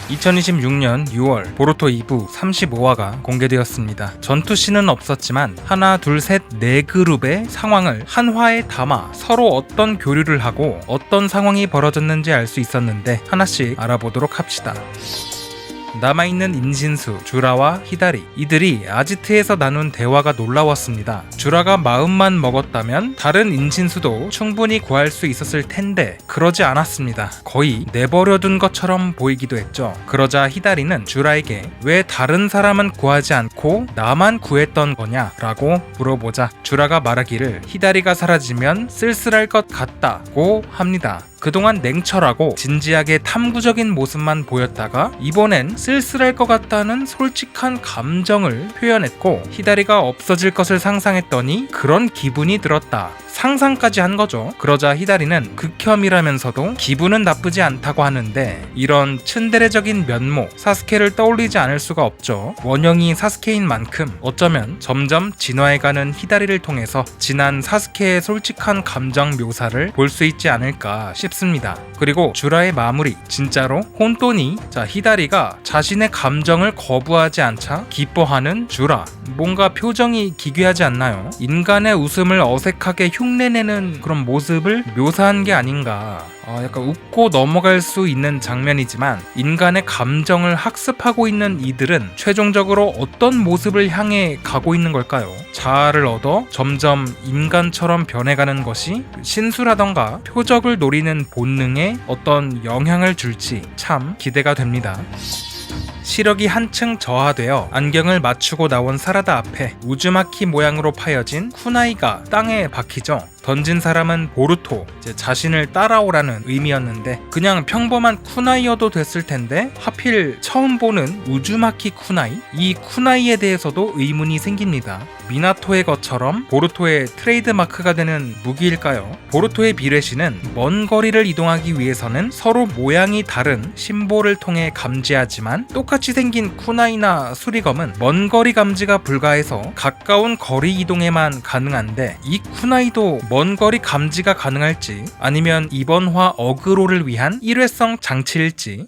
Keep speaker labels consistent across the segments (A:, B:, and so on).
A: 2026년 6월 보루토 2부 35화가 공개되었습니다. 전투씬은 없었지만 하나 둘 셋 네 그룹의 상황을 한 화에 담아 서로 어떤 교류를 하고 어떤 상황이 벌어졌는지 알 수 있었는데 하나씩 알아보도록 합시다. 남아있는 인신수, 주라와 히다리, 이들이 아지트에서 나눈 대화가 놀라웠습니다. 주라가 마음만 먹었다면 다른 인신수도 충분히 구할 수 있었을 텐데 그러지 않았습니다. 거의 내버려둔 것처럼 보이기도 했죠. 그러자 히다리는 주라에게 왜 다른 사람은 구하지 않고 나만 구했던 거냐 라고 물어보자 주라가 말하기를 히다리가 사라지면 쓸쓸할 것 같다고 합니다. 그동안 냉철하고 진지하게 탐구적인 모습만 보였다가 이번엔 쓸쓸할 것 같다는 솔직한 감정을 표현했고 히다리가 없어질 것을 상상했더니 그런 기분이 들었다. 상상까지 한 거죠. 그러자 히다리는 극혐이라면서도 기분은 나쁘지 않다고 하는데 이런 츤데레적인 면모 사스케를 떠올리지 않을 수가 없죠. 원형이 사스케인 만큼 어쩌면 점점 진화해가는 히다리를 통해서 지난 사스케의 솔직한 감정 묘사를 볼 수 있지 않을까 싶습니다. 그리고 주라의 마무리 진짜로 혼돈이 히다리가 자신의 감정을 거부하지 않자 기뻐하는 주라 뭔가 표정이 기괴하지 않나요? 인간의 웃음을 어색하게 흉내내는 그런 모습을 묘사한 게 아닌가. 약간 웃고 넘어갈 수 있는 장면이지만 인간의 감정을 학습하고 있는 이들은 최종적으로 어떤 모습을 향해 가고 있는 걸까요? 자아를 얻어 점점 인간처럼 변해가는 것이 신수라던가 표적을 노리는 본능에 어떤 영향을 줄지 참 기대가 됩니다. 시력이 한층 저하되어 안경을 맞추고 나온 사라다 앞에 우즈마키 모양으로 파여진 쿠나이가 땅에 박히죠. 던진 사람은 보루토, 자신을 따라오라는 의미였는데 그냥 평범한 쿠나이여도 됐을 텐데 하필 처음 보는 우즈마키 쿠나이? 이 쿠나이에 대해서도 의문이 생깁니다. 미나토의 것처럼 보루토의 트레이드마크가 되는 무기일까요? 보루토의 비레시는 먼 거리를 이동하기 위해서는 서로 모양이 다른 심볼을 통해 감지하지만 똑같이 생긴 쿠나이나 수리검은 먼 거리 감지가 불가해서 가까운 거리 이동에만 가능한데 이 쿠나이도 먼 거리 감지가 가능할지 아니면 이번 화 어그로를 위한 일회성 장치일지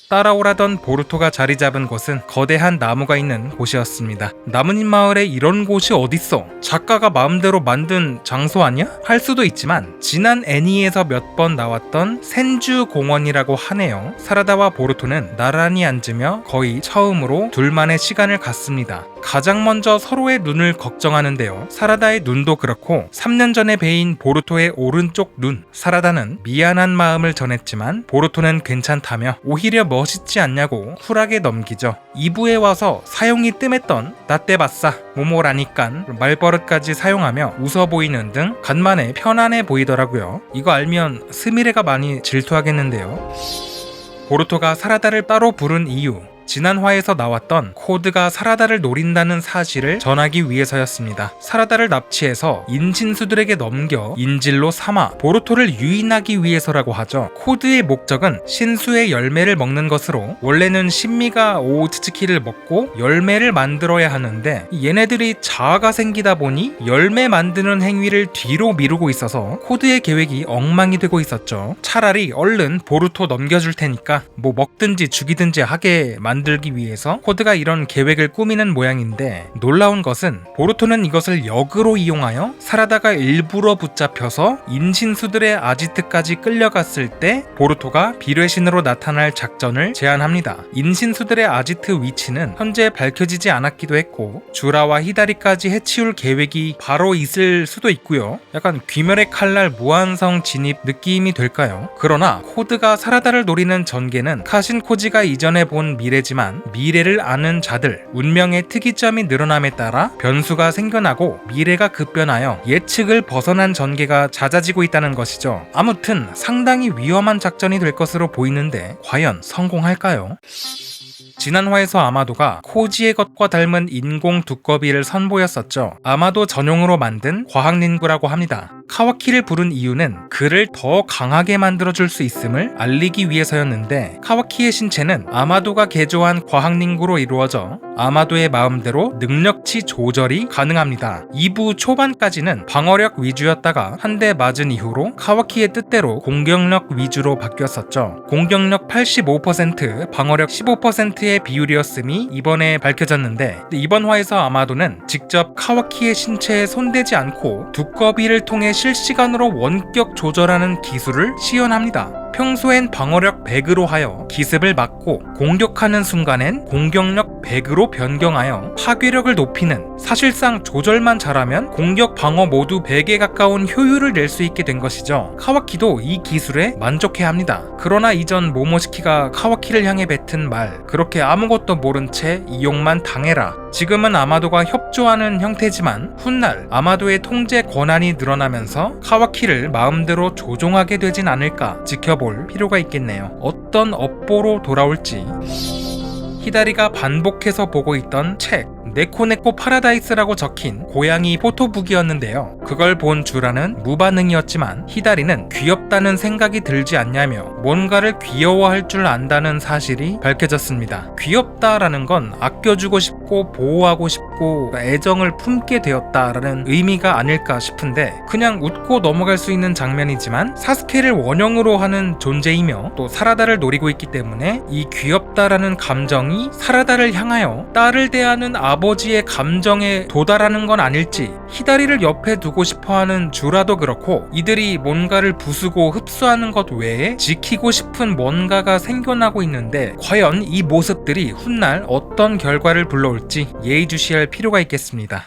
A: 따라오라던 보루토가 자리 잡은 곳은 거대한 나무가 있는 곳이었습니다. 나뭇잎 마을에 이런 곳이 어딨어? 작가가 마음대로 만든 장소 아니야? 할 수도 있지만 지난 애니에서 몇 번 나왔던 센주 공원이라고 하네요. 사라다와 보루토는 나란히 앉으며 거의 처음으로 둘만의 시간을 갖습니다. 가장 먼저 서로의 눈을 걱정하는데요. 사라다의 눈도 그렇고 3년 전에 베인 보루토의 오른쪽 눈. 사라다는 미안한 마음을 전했지만 보루토는 괜찮다며 오히려 멋있지 않냐고 쿨하게 넘기죠. 2부에 와서 사용이 뜸했던 나떼바싸 모모라니깐 말버릇까지 사용하며 웃어 보이는 등 간만에 편안해 보이더라고요. 이거 알면 스미레가 많이 질투하겠는데요. 보루토가 사라다를 따로 부른 이유 지난 화에서 나왔던 코드가 사라다를 노린다는 사실을 전하기 위해서였습니다. 사라다를 납치해서 인신수들에게 넘겨 인질로 삼아 보루토를 유인하기 위해서라고 하죠. 코드의 목적은 신수의 열매를 먹는 것으로 원래는 신미가 오우츠츠키를 먹고 열매를 만들어야 하는데 얘네들이 자아가 생기다 보니 열매 만드는 행위를 뒤로 미루고 있어서 코드의 계획이 엉망이 되고 있었죠. 차라리 얼른 보루토 넘겨줄 테니까 뭐 먹든지 죽이든지 하게 만들기 위해서 코드가 이런 계획을 꾸미는 모양인데 놀라운 것은 보루토는 이것을 역으로 이용하여 사라다가 일부러 붙잡혀서 인신수들의 아지트까지 끌려갔을 때 보루토가 비뢰신으로 나타날 작전을 제안합니다. 인신수들의 아지트 위치는 현재 밝혀지지 않았기도 했고 주라와 히다리까지 해치울 계획이 바로 있을 수도 있고요. 약간 귀멸의 칼날 무한성 진입 느낌이 될까요? 그러나 코드가 사라다를 노리는 전개는 카신코지가 이전에 본 미래지만 미래를 아는 자들, 운명의 특이점이 늘어남에 따라 변수가 생겨나고 미래가 급변하여 예측을 벗어난 전개가 잦아지고 있다는 것이죠. 아무튼 상당히 위험한 작전이 될 것으로 보이는데 과연 성공할까요? 지난 화에서 아마도가 코지의 것과 닮은 인공 두꺼비를 선보였었죠. 아마도 전용으로 만든 과학린구라고 합니다. 카와키를 부른 이유는 그를 더 강하게 만들어줄 수 있음을 알리기 위해서였는데, 카와키의 신체는 아마도가 개조한 과학링구로 이루어져 아마도의 마음대로 능력치 조절이 가능합니다. 2부 초반까지는 방어력 위주였다가 한 대 맞은 이후로 카와키의 뜻대로 공격력 위주로 바뀌었었죠. 공격력 85%, 방어력 15%의 비율이었음이 이번에 밝혀졌는데, 이번 화에서 아마도는 직접 카와키의 신체에 손대지 않고 두꺼비를 통해 실시간으로 원격 조절하는 기술을 시연합니다. 평소엔 방어력 100으로 하여 기습을 막고 공격하는 순간엔 공격력 100으로 변경하여 파괴력을 높이는, 사실상 조절만 잘하면 공격 방어 모두 100에 가까운 효율을 낼 수 있게 된 것이죠. 카와키도 이 기술에 만족해합니다. 그러나 이전 모모시키가 카와키를 향해 뱉은 말, 그렇게 아무것도 모른 채 이용만 당해라, 지금은 아마도가 협조하는 형태지만 훗날 아마도의 통제 권한이 늘어나면서 카와키를 마음대로 조종하게 되진 않을까 지켜볼 필요가 있겠네요. 어떤 업보로 돌아올지. 히다리가 반복해서 보고 있던 책, 네코네코 파라다이스라고 적힌 고양이 포토북이었는데요. 그걸 본 주라는 무반응이었지만 히다리는 귀엽다는 생각이 들지 않냐며 뭔가를 귀여워할 줄 안다는 사실이 밝혀졌습니다. 귀엽다라는 건 아껴주고 싶고 보호하고 싶고 애정을 품게 되었다라는 의미가 아닐까 싶은데, 그냥 웃고 넘어갈 수 있는 장면이지만 사스케를 원형으로 하는 존재이며 또 사라다를 노리고 있기 때문에 이 귀엽다라는 감정이 사라다를 향하여 딸을 대하는 아버지의 감정에 도달하는 건 아닐지, 히다리를 옆에 두고 싶어하는 주라도 그렇고 이들이 뭔가를 부수고 흡수하는 것 외에 지키고 싶은 뭔가가 생겨나고 있는데, 과연 이 모습들이 훗날 어떤 결과를 불러올지 예의주시할 필요가 있겠습니다.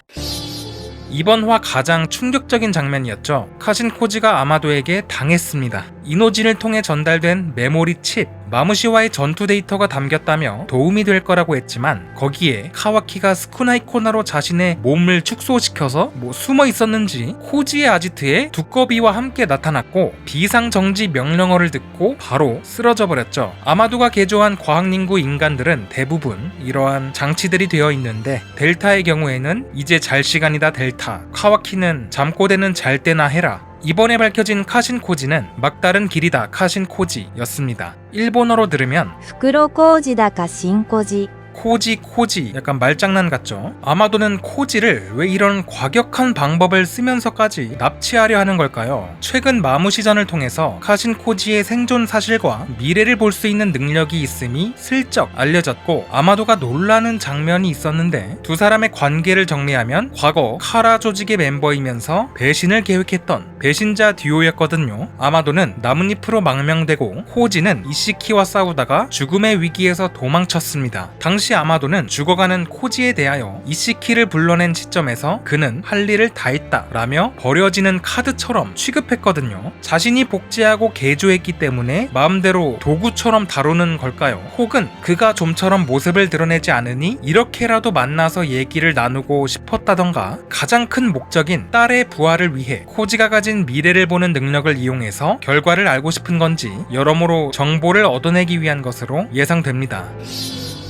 A: 이번 화 가장 충격적인 장면이었죠. 카신코지가 아마도에게 당했습니다. 이노진을 통해 전달된 메모리 칩, 마무시와의 전투 데이터가 담겼다며 도움이 될 거라고 했지만, 거기에 카와키가 스쿠나이코나로 자신의 몸을 축소시켜서 숨어 있었는지 코지의 아지트에 두꺼비와 함께 나타났고 비상정지 명령어를 듣고 바로 쓰러져 버렸죠. 아마도가 개조한 과학링구 인간들은 대부분 이러한 장치들이 되어 있는데, 델타의 경우에는 이제 잘 시간이다 델타, 카와키는 잠꼬대는 잘 때나 해라. 이번에 밝혀진 카신코지는 막다른 길이다 카신코지였습니다. 일본어로 들으면
B: 袋小路だか新小路
A: 코지 약간 말장난 같죠. 아마도는 코지를 왜 이런 과격한 방법을 쓰면서까지 납치하려 하는 걸까요? 최근 마무시전을 통해서 카신코지의 생존 사실과 미래를 볼 수 있는 능력이 있음이 슬쩍 알려졌고 아마도가 놀라는 장면이 있었는데, 두 사람의 관계를 정리하면 과거 카라 조직의 멤버이면서 배신을 계획했던 배신자 듀오였거든요. 아마도는 나뭇잎으로 망명되고 코지는 이시키와 싸우다가 죽음의 위기에서 도망쳤습니다. 당시 아마도는 죽어가는 코지에 대하여 이시키를 불러낸 시점에서 그는 할 일을 다 했다 라며 버려지는 카드처럼 취급했거든요. 자신이 복제하고 개조했기 때문에 마음대로 도구처럼 다루는 걸까요? 혹은 그가 좀처럼 모습을 드러내지 않으니 이렇게라도 만나서 얘기를 나누고 싶었다던가, 가장 큰 목적인 딸의 부활을 위해 코지가 가진 미래를 보는 능력을 이용해서 결과를 알고 싶은 건지 여러모로 정보를 얻어내기 위한 것으로 예상됩니다.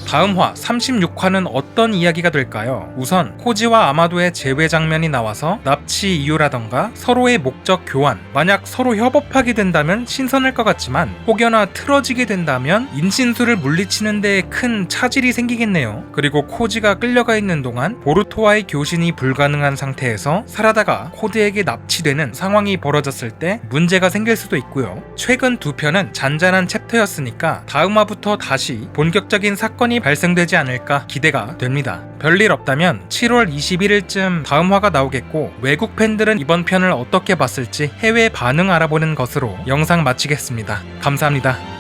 A: 다음 화 36화는 어떤 이야기가 될까요? 우선 코지와 아마도의 재회 장면이 나와서 납치 이유라던가 서로의 목적 교환, 만약 서로 협업하게 된다면 신선할 것 같지만 혹여나 틀어지게 된다면 인신수를 물리치는 데 큰 차질이 생기겠네요. 그리고 코지가 끌려가 있는 동안 보루토와의 교신이 불가능한 상태에서 사라다가 코드에게 납치되는 상황이 벌어졌을 때 문제가 생길 수도 있고요. 최근 두 편은 잔잔한 챕터였으니까 다음 화부터 다시 본격적인 사건이 발생되지 않을까 기대가 됩니다. 별일 없다면 7월 21일쯤 다음 화가 나오겠고, 외국 팬들은 이번 편을 어떻게 봤을지 해외 반응 알아보는 것으로 영상 마치겠습니다. 감사합니다.